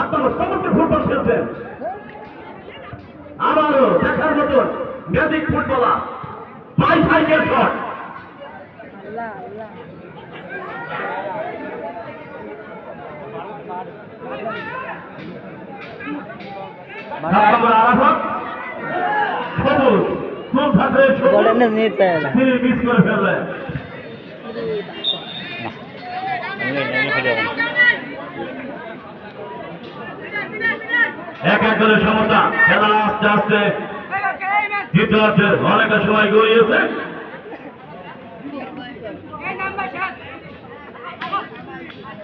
আপনারা সমস্ত ফুটবল খেলছেন। আবারও দেখার মতন ম্যাজিক ফুটবলার বাইসাইকেল শট। সবুজ খুব থাকলে তিনি মিস করে ফেললেন। এক এক করে সমতা খেলা আস্তে আস্তে দ্বিতীয়ার্ধের অনেকটা সময় গড়িয়েছে।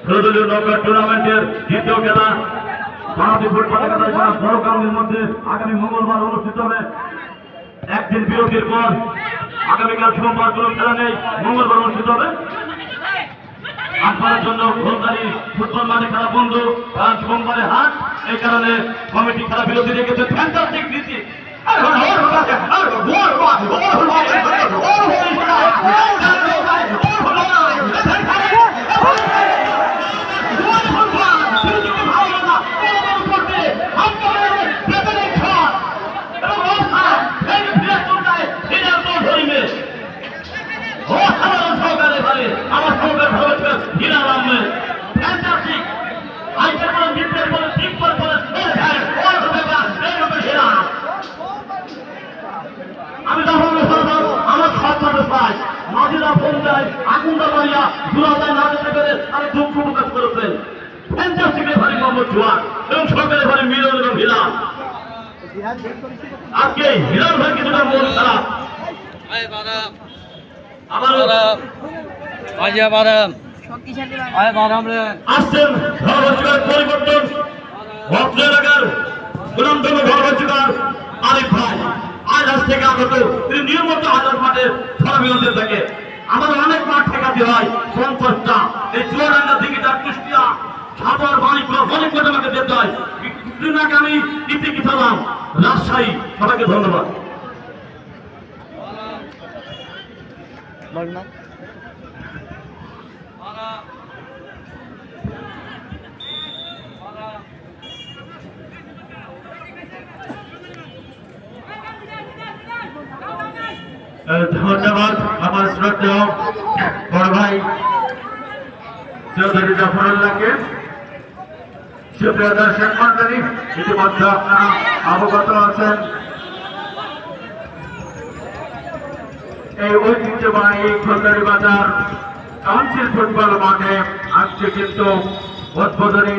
ষোলো নৌকা টুর্নামেন্টের দ্বিতীয় খেলা বাংলাদেশ ফুটবল একাদশ বড় কাউন্টির মধ্যে আগামী মঙ্গলবার অনুষ্ঠিত হবে। একদিন বিরতির পর আগামীকাল সোমবার কোনো খেলা নেই, মঙ্গলবার অনুষ্ঠিত হবে। আপনার জন্য ফুলবাড়ি ফুটবল মাঠে খেলা বন্ধ, কারণ সোমবারে হাট, এই কারণে কমিটি খেলা বিরতি রেখেছে। ফ্যান্টাস্টিক নীতি আমার সরকার ভাবে হিলাল আহমেদ ফ্যান্টাস্টিক আইসের পরে মিত্রের পরে ঠিক করে আমি তখন আমার সরকার পাই নাজিরা ফোন দেয় আগুনটা মারিয়া দুরাদায় না যেতে পেরে আমি দুঃখ প্রকাশ করেছেন। ফ্যান্টাস্টিক রেফারি মোহাম্মদ জোয়ান এবং সরকার রেফারি মিলন এবং হিলাল। আজকে হিলাল ভাই কিছুটা মন খারাপ। আসছেন পরিবর্তন ভদ্র এলাকার সুনামধন্য ঘরবাসীকার আরিফ ভাই আজ থেকে আগত তিনি নিয়মিত হাজার মাঠে খেলাবিরোধী থাকে। আমাদের অনেক মাঠ ঠেকাতে হয় 50টা, এই চুয়াডাঙ্গা দিঘিটা কুষ্টিয়া সাভার বাণিজ্য অনেক মাঠে আমাকে যেতে হয়। আমি ইতিকি সালাম রাজশাহী, সবাইকে ধন্যবাদ। ধন্যবাদ আমার শ্রদ্ধেয় বড় ভাই চৌধুরী জাফরুল্লাহকে। সুপ্রিয় দর্শক মন্ডলী, ইতিমধ্যে আপনারা অবগত আছেন এই ঐতিহ্যবাহী ফুলবাড়ি বাজার কাউন্সিল ফুটবল মাঠে আজকে কিন্তু উদ্বোধনী